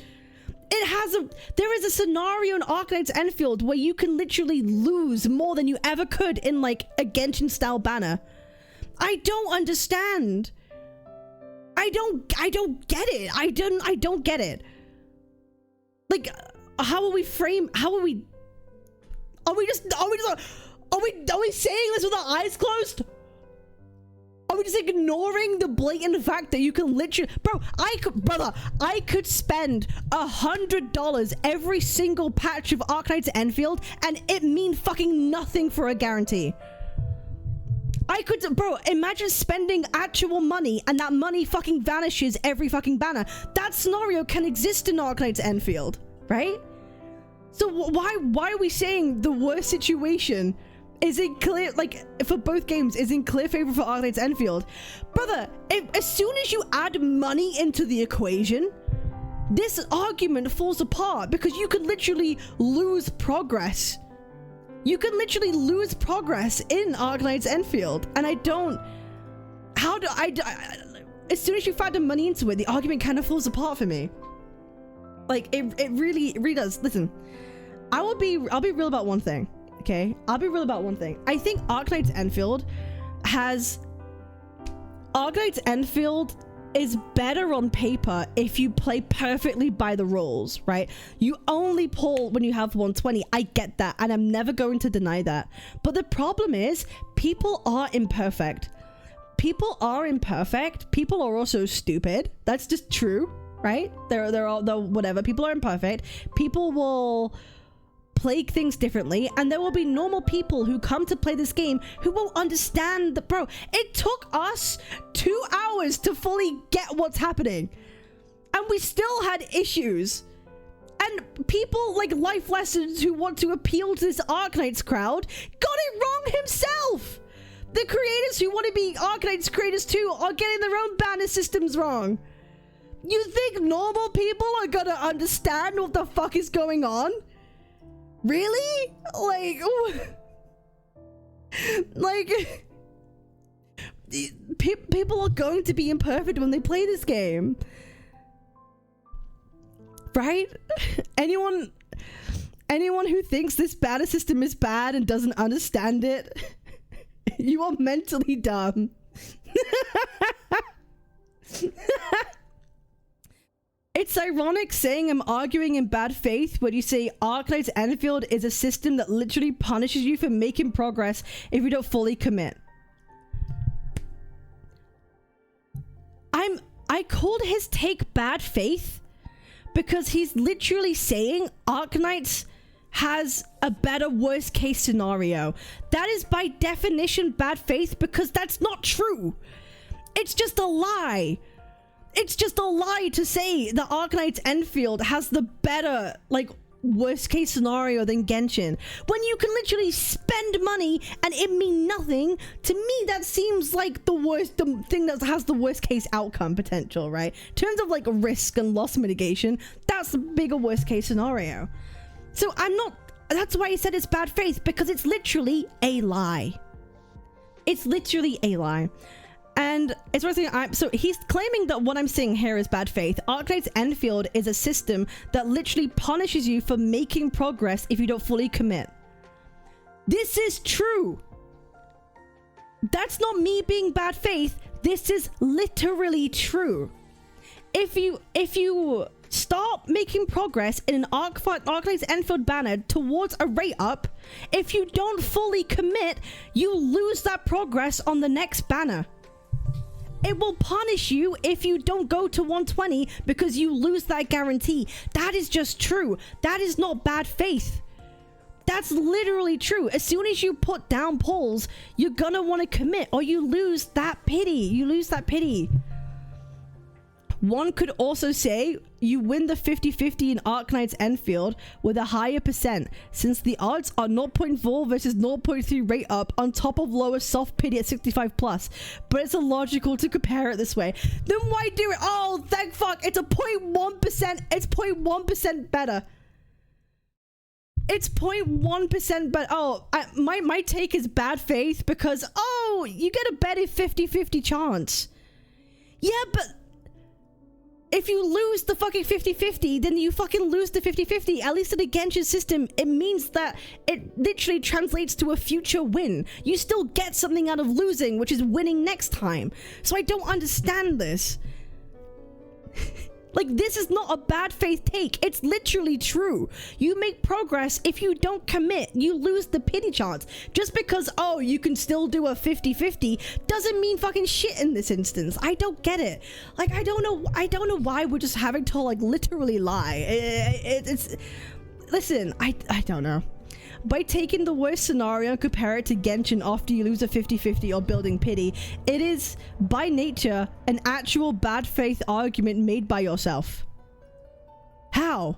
There is a scenario in Arknights Endfield where you can literally lose more than you ever could in like a Genshin style banner. I don't understand. I don't get it. I don't get it. Like, are we saying this with our eyes closed? Are we just ignoring the blatant fact that you can literally... Bro, I could spend $100 every single patch of Arknights Endfield and it mean fucking nothing for a guarantee. Bro, imagine spending actual money and that money fucking vanishes every fucking banner. That scenario can exist in Arknights Endfield, right? So why are we saying the worst situation is in clear, like, for both games, is in clear favor for Arknights Endfield? Brother, as soon as you add money into the equation, this argument falls apart because you could literally lose progress. You can literally lose progress in Arknights Endfield, and as soon as you factor money into it, the argument kind of falls apart for me. Like, it really does. Listen, I'll be real about one thing. Okay, I'll be real about one thing. I think Arknights Endfield is better on paper if you play perfectly by the rules, right? You only pull when you have 120. I get that, and I'm never going to deny that. But the problem is, people are imperfect. People are imperfect. People are also stupid. That's just true, right? They're all whatever. People are imperfect. People will play things differently, and there will be normal people who come to play this game who won't understand that. Bro, it took us 2 hours to fully get what's happening, and we still had issues. And people like Life Lessons who want to appeal to this Arknights crowd got it wrong himself. The creators who want to be Arknights creators too are getting their own banner systems wrong. You think normal people are gonna understand what the fuck is going on? Really? Like, people are going to be imperfect when they play this game, right? Anyone who thinks this banner system is bad and doesn't understand it, You are mentally dumb. It's ironic saying I'm arguing in bad faith when you say Arknights Endfield is a system that literally punishes you for making progress if you don't fully commit. I called his take bad faith because he's literally saying Arknights has a better worst case scenario. That is by definition bad faith because that's not true. It's just a lie. It's just a lie to say that Arknights Endfield has the better, like, worst case scenario than Genshin. When you can literally spend money and it mean nothing, to me that seems like the thing that has the worst case outcome potential, right? In terms of like risk and loss mitigation, that's the bigger worst case scenario. So that's why I said it's bad faith, because it's literally a lie. It's literally a lie. And it's worth saying, so he's claiming that what I'm saying here is bad faith. Arknights Endfield is a system that literally punishes you for making progress if you don't fully commit. This is true. That's not me being bad faith. This is literally true. If you start making progress in an Arknights Endfield banner towards a rate up, if you don't fully commit, you lose that progress on the next banner. It will punish you if you don't go to 120 because you lose that guarantee. That is just true. That is not bad faith. That's literally true. As soon as you put down polls, you're gonna want to commit or you lose that pity. You lose that pity. One could also say you win the 50-50 in Arknights Endfield with a higher percent, since the odds are 0.4 versus 0.3 rate up on top of lower soft pity at 65+. But it's illogical to compare it this way. Then why do it? Oh, thank fuck. It's a 0.1%. It's 0.1% better. It's 0.1% better. Oh, my take is bad faith because, oh, you get a better 50-50 chance. Yeah, but if you lose the fucking 50-50, then you fucking lose the 50-50. At least in the Genshin system, it means that it literally translates to a future win. You still get something out of losing, which is winning next time. So I don't understand this. Like, this is not a bad faith take. It's literally true. You make progress. If you don't commit, you lose the pity chance. Just because, oh, you can still do a 50-50 doesn't mean fucking shit in this instance. I don't get it. Like, I don't know why we're just having to, like, literally lie. Listen, I don't know. By taking the worst scenario and compare it to Genshin after you lose a 50-50 or building pity, it is, by nature, an actual bad faith argument made by yourself. How?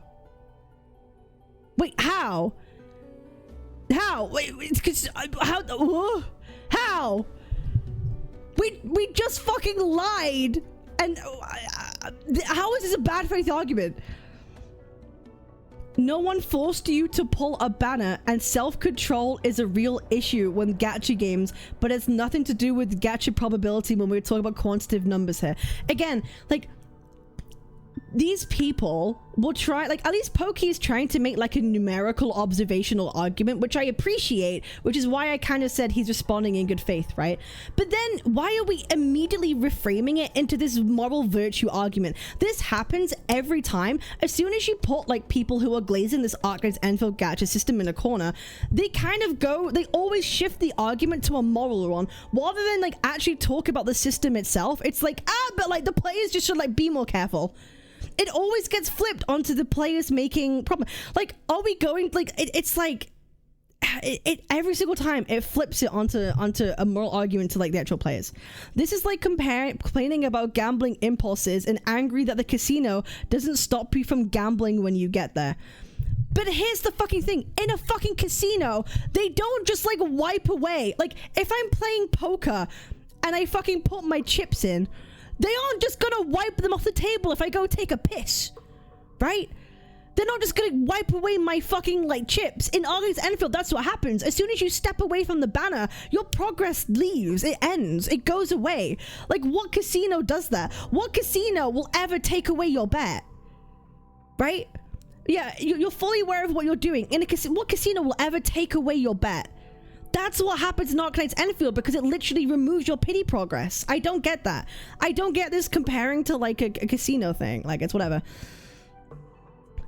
Wait, how? How? Wait, because how? How? We just fucking lied, and how is this a bad faith argument? No one forced you to pull a banner, and self-control is a real issue when gacha games, but it's nothing to do with gacha probability when we're talking about quantitative numbers here. Again, like, these people will try, like, at least Pokey is trying to make like a numerical observational argument, which I appreciate, which is why I kind of said he's responding in good faith, right? But then why are we immediately reframing it into this moral virtue argument? This happens every time. As soon as you put like people who are glazing this Arknights Endfield gacha system in a corner, they kind of go, they always shift the argument to a moral one rather than like actually talk about the system itself. It's like, but like the players just should like be more careful. It always gets flipped onto the players making problem. Like, are we going, like, it's like, every single time it flips it onto a moral argument to like the actual players. This is like complaining about gambling impulses and angry that the casino doesn't stop you from gambling when you get there. But here's the fucking thing. In a fucking casino, they don't just like wipe away. Like, if I'm playing poker and I fucking put my chips in, they aren't just gonna wipe them off the table if I go take a piss, right? They're not just gonna wipe away my fucking like chips. In Arknights Endfield, that's what happens. As soon as you step away from the banner, your progress leaves. It ends. It goes away. Like, what casino does that? What casino will ever take away your bet? Right? Yeah, you're fully aware of what you're doing. In a casino, what casino will ever take away your bet? That's what happens in Arknights Endfield, because it literally removes your pity progress. I don't get that. I don't get this comparing to like a casino thing. Like, it's whatever.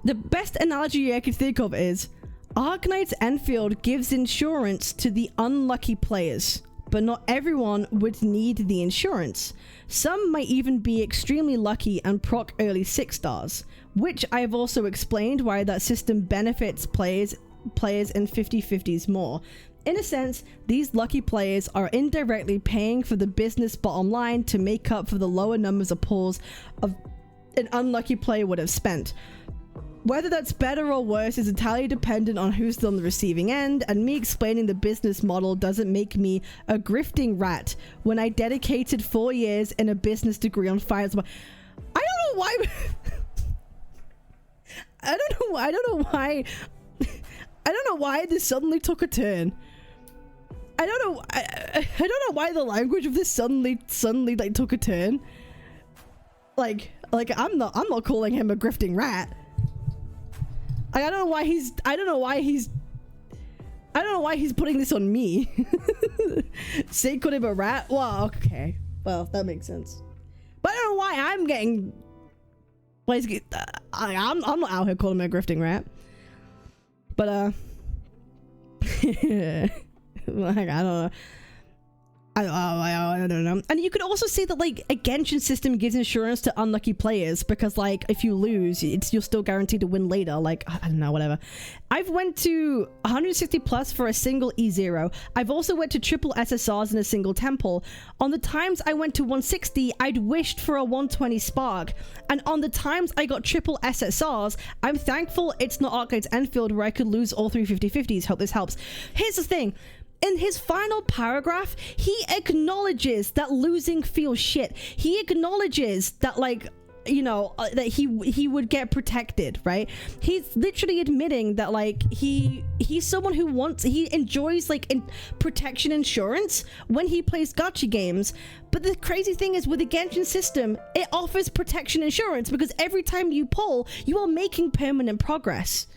The best analogy I could think of is Arknights Endfield gives insurance to the unlucky players, but not everyone would need the insurance. Some might even be extremely lucky and proc early 6 stars, which I have also explained why that system benefits players in 50/50s more. In a sense, these lucky players are indirectly paying for the business bottom line to make up for the lower numbers of pulls of an unlucky player would have spent. Whether that's better or worse is entirely dependent on who's on the receiving end, and me explaining the business model doesn't make me a grifting rat when I dedicated 4 years in a business degree on finance. I don't know why. I don't know why this suddenly took a turn. I don't know why the language of this suddenly like took a turn. Like I'm not calling him a grifting rat. Like, I don't know why he's putting this on me. Say called him a rat? Well, okay. Well, that makes sense. But I don't know why I'm getting I'm not out here calling him a grifting rat. But like, I don't know. I don't know. And you could also say that like a Genshin system gives insurance to unlucky players, because like if you lose, you're still guaranteed to win later. Like, I don't know, whatever. I've went to 160 plus for a single E0. I've also went to triple SSRs in a single temple. On the times I went to 160, I'd wished for a 120 spark. And on the times I got triple SSRs, I'm thankful it's not Arknights Endfield where I could lose all 3 50/50s. Hope this helps. Here's the thing. In his final paragraph, he acknowledges that losing feels shit. He acknowledges that, like, you know, that he would get protected, right? He's literally admitting that, like, he's someone who enjoys like protection insurance when he plays gacha games. But the crazy thing is, with the Genshin system, it offers protection insurance because every time you pull, you are making permanent progress.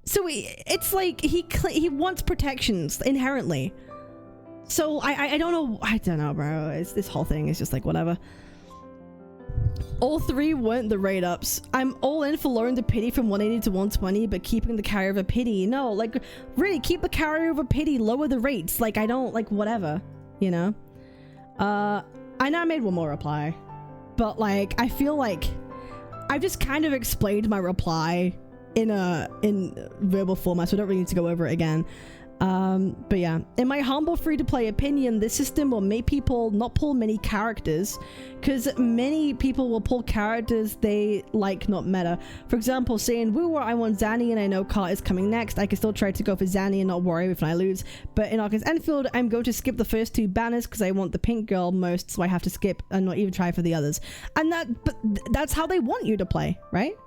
So it's like he wants protections inherently. So I don't know, bro. This whole thing is just like whatever. All 3 weren't the raid ups. I'm all in for lowering the pity from 180 to 120, but keeping the carryover pity. No, like really keep the carryover pity, lower the rates. Like I don't like whatever, you know. I know I made one more reply, but like I feel like I've just kind of explained my reply in verbal format, so I don't really need to go over it again. But yeah, in my humble free-to-play opinion, this system will make people not pull many characters, because many people will pull characters they like, not meta. For example, saying, woo, I want Zanny and I know Kart is coming next. I can still try to go for Zanny and not worry if I lose. But in Arknights Endfield, I'm going to skip the first 2 banners because I want the pink girl most, so I have to skip and not even try for the others. And that's how they want you to play, right?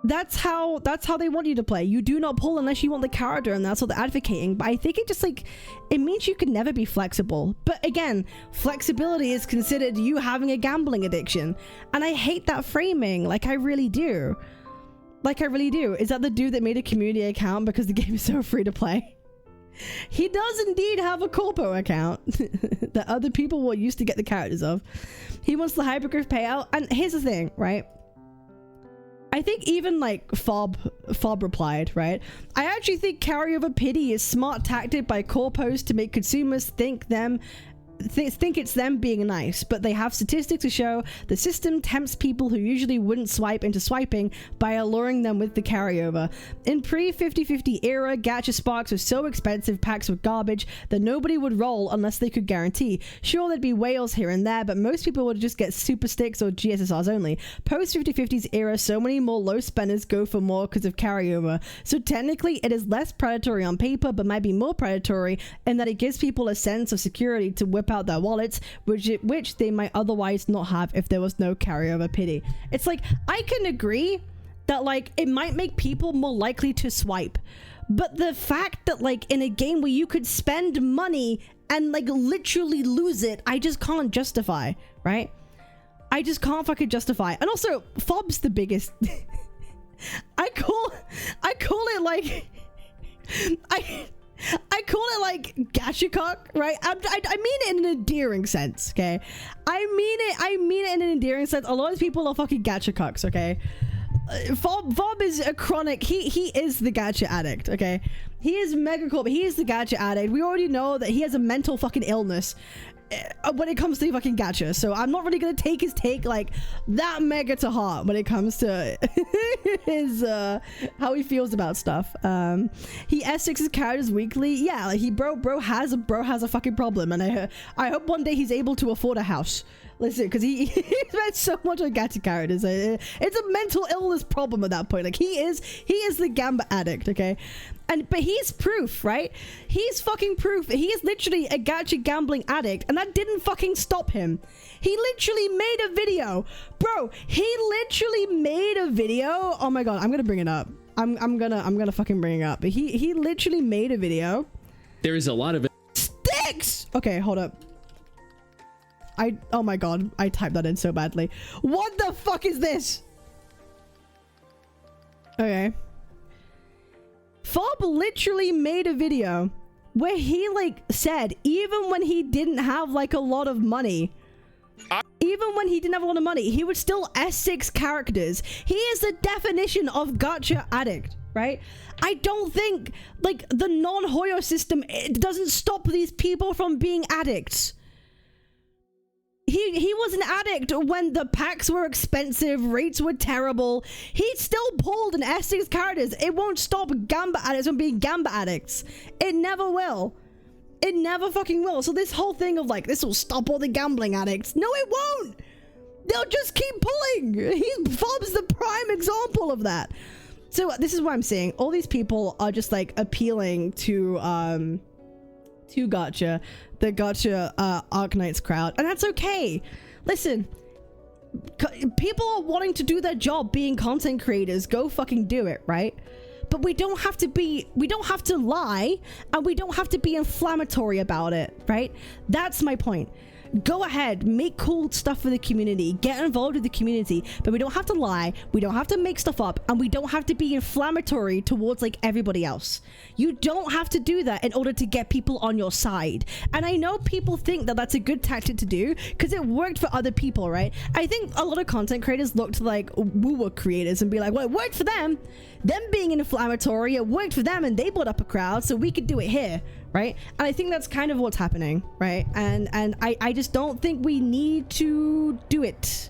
That's how they want you to play. You do not pull unless you want the character, and that's what they're advocating. But I think it just like it means you can never be flexible. But again, flexibility is considered you having a gambling addiction, and I hate that framing. Like I really do. Is that the dude that made a community account because the game is so free to play? He does indeed have a corpo account that other will will used to get the characters of. He wants the hypergraph payout, and here's the thing, right? I think even like Fob replied, right? I actually think carryover pity is smart tactic by corpos to make consumers think it's them being nice, but they have statistics to show the system tempts people who usually wouldn't swipe into swiping by alluring them with the carryover. In pre-50/50 era, gacha sparks were so expensive, packs were garbage, that nobody would roll unless they could guarantee. Sure, there'd be whales here and there, but most people would just get super sticks or GSSRs only. Post 50/50s era, so many more low spenders go for more because of carryover. So technically it is less predatory on paper, but might be more predatory in that it gives people a sense of security to whip out their wallets, which they might otherwise not have if there was no carryover pity. It's like, I can agree that like it might make people more likely to swipe, but the fact that like in a game where you could spend money and like literally lose it, I just can't justify, right? I just can't fucking justify. And also, Fob's the biggest. I call it like I call it like gacha cock, right? I mean it in an endearing sense, okay? I mean it in an endearing sense. A lot of people are fucking gacha cocks, okay? Fob is a chronic, he is the gacha addict, okay? He is mega cool, but he is the gacha addict. We already know that he has a mental fucking illness when it comes to fucking gacha, so I'm not really gonna take his take like that mega to heart when it comes to his how he feels about stuff. He S6's characters weekly. Yeah, like bro has a fucking problem, and I hope one day he's able to afford a house. Listen, because he spent so much on gacha characters. It's a mental illness problem at that point. Like he is the gamba addict, okay? But he's proof, right? He's fucking proof. He is literally a gacha gambling addict, and that didn't fucking stop him. He literally made a video, bro. He literally made a video. Oh my god, I'm gonna bring it up. I'm gonna fucking bring it up. But he literally made a video. There is a lot of sticks. Okay, hold up. Oh my god, I typed that in so badly. What the fuck is this? Okay. Fob literally made a video where he like said even when he didn't have like a lot of money, he would still S6 characters. He is the definition of gacha addict, right? I don't think like the non-Hoyo system, it doesn't stop these people from being addicts. He was an addict when the packs were expensive, rates were terrible. He still pulled an S6 characters. It won't stop gamba addicts from being gamba addicts. It never will. It never fucking will. So this whole thing of like, this will stop all the gambling addicts. No, it won't. They'll just keep pulling. Fob's the prime example of that. So this is what I'm saying. All these people are just like appealing to gacha, the gacha Arknights crowd, and that's okay. Listen, people are wanting to do their job being content creators. Go fucking do it, right? But we don't have to lie, and we don't have to be inflammatory about it, right? That's my point. Go ahead, make cool stuff for the community, get involved with the community, but we don't have to lie, we don't have to make stuff up, and we don't have to be inflammatory towards like everybody else. You don't have to do that in order to get people on your side. And I know people think that that's a good tactic to do because it worked for other people, right? I think a lot of content creators look to like woo-woo creators and be like, well, it worked for them being inflammatory, it worked for them and they built up a crowd, so we could do it here, right? And I think that's kind of what's happening, right? And I just don't think we need to do it,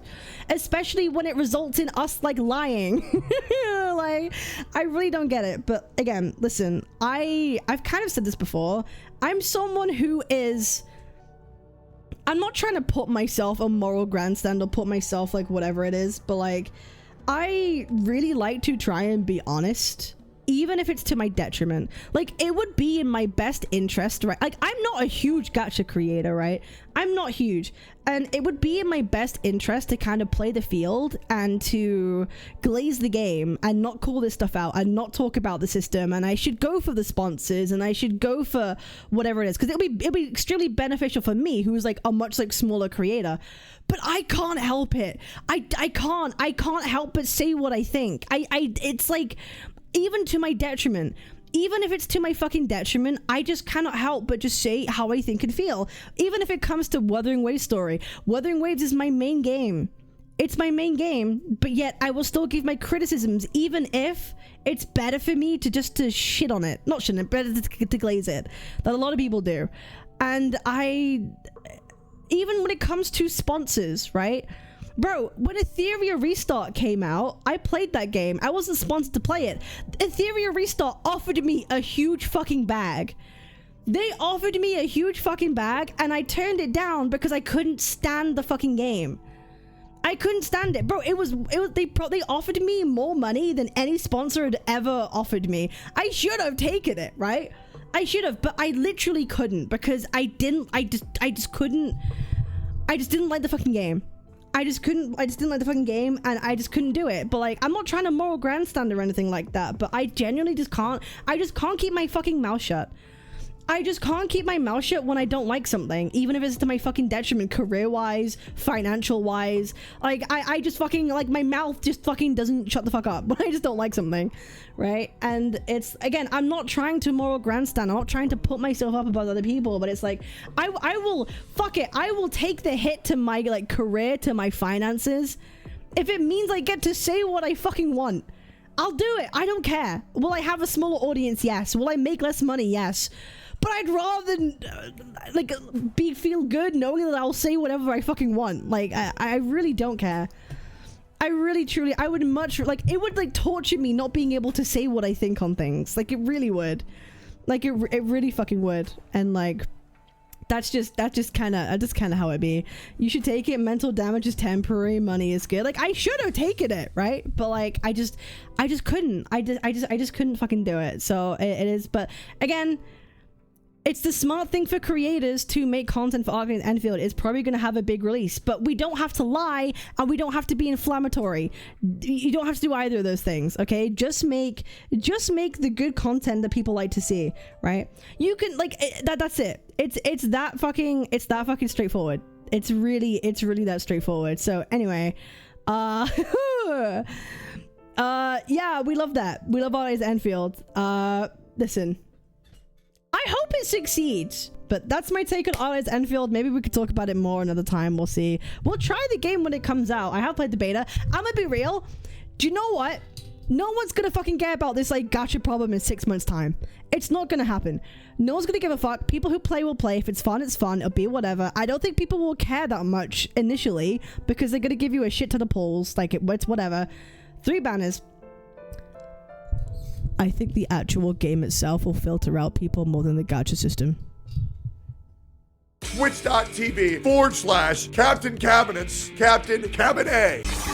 especially when it results in us like lying. Like, I really don't get it. But again, listen, I've kind of said this before. I'm someone who is, I'm not trying to put myself a moral grandstand or put myself like whatever it is, but like, I really like to try and be honest, even if it's to my detriment. Like, it would be in my best interest, right? Like, I'm not a huge gacha creator, right? I'm not huge, and it would be in my best interest to kind of play the field and to glaze the game and not call this stuff out and not talk about the system, and I should go for the sponsors and I should go for whatever it is, because it'll be extremely beneficial for me, who's like a much like smaller creator. But I can't help it. I can't help but say what I think. It's like, even to my detriment, even if it's to my fucking detriment, I just cannot help but just say how I think and feel. Even if it comes to Wuthering Waves story. Wuthering Waves is my main game. It's my main game, but yet I will still give my criticisms, even if it's better for me to just to shit on it. Not shit on it, better to glaze it. That a lot of people do. And even when it comes to sponsors, right? Bro, when Etheria Restart came out, I played that game. I wasn't sponsored to play it. Etheria Restart offered me a huge fucking bag. They offered me a huge fucking bag, and I turned it down because I couldn't stand the fucking game. I couldn't stand it, bro. They offered me more money than any sponsor had ever offered me. I should have taken it, right? I should have, but I literally couldn't because I just didn't like the fucking game. I just didn't like the fucking game, and I just couldn't do it. But like, I'm not trying to moral grandstand or anything like that, but I genuinely just can't keep my fucking mouth shut. I just can't keep my mouth shut when I don't like something, even if it's to my fucking detriment, career-wise, financial-wise. Like, I just fucking, like, my mouth just fucking doesn't shut the fuck up when I just don't like something, right? And it's, again, I'm not trying to moral grandstand. I'm not trying to put myself up above other people, but it's like, I will, fuck it, I will take the hit to my, like, career, to my finances, if it means I get to say what I fucking want. I'll do it. I don't care. Will I have a smaller audience? Yes. Will I make less money? Yes. But I'd rather feel good knowing that I'll say whatever I fucking want. Like, I really don't care. I really truly, I would much, like, it would like torture me not being able to say what I think on things. Like, it really would. Like, it really fucking would. And like, that's just kind of how it be. You should take it. Mental damage is temporary. Money is good. Like, I should have taken it, right? But like, I just couldn't. I just couldn't fucking do it. So it is. But again, it's the smart thing for creators to make content for Arknights Endfield. It's probably going to have a big release, but we don't have to lie and we don't have to be inflammatory. You don't have to do either of those things, okay? Just make the good content that people like to see, right? You can, like, that's it. It's that fucking straightforward. It's really that straightforward. So anyway, yeah, we love that. We love Arknights Endfield. Listen, I hope it succeeds, but that's my take on Arknights Endfield. Maybe we could talk about it more another time. We'll see. We'll try the game when it comes out. I have played the beta. I'm gonna be real. Do you know what? No one's gonna fucking care about this like gacha problem in 6 months time. It's not gonna happen. No one's gonna give a fuck. People who play will play. If it's fun, it's fun. It'll be whatever. I don't think people will care that much initially because they're gonna give you a shit ton of polls. Like, it's whatever. 3 banners. I think the actual game itself will filter out people more than the gacha system. Twitch.tv/Captain Cabinetz, Captain Cabinetz.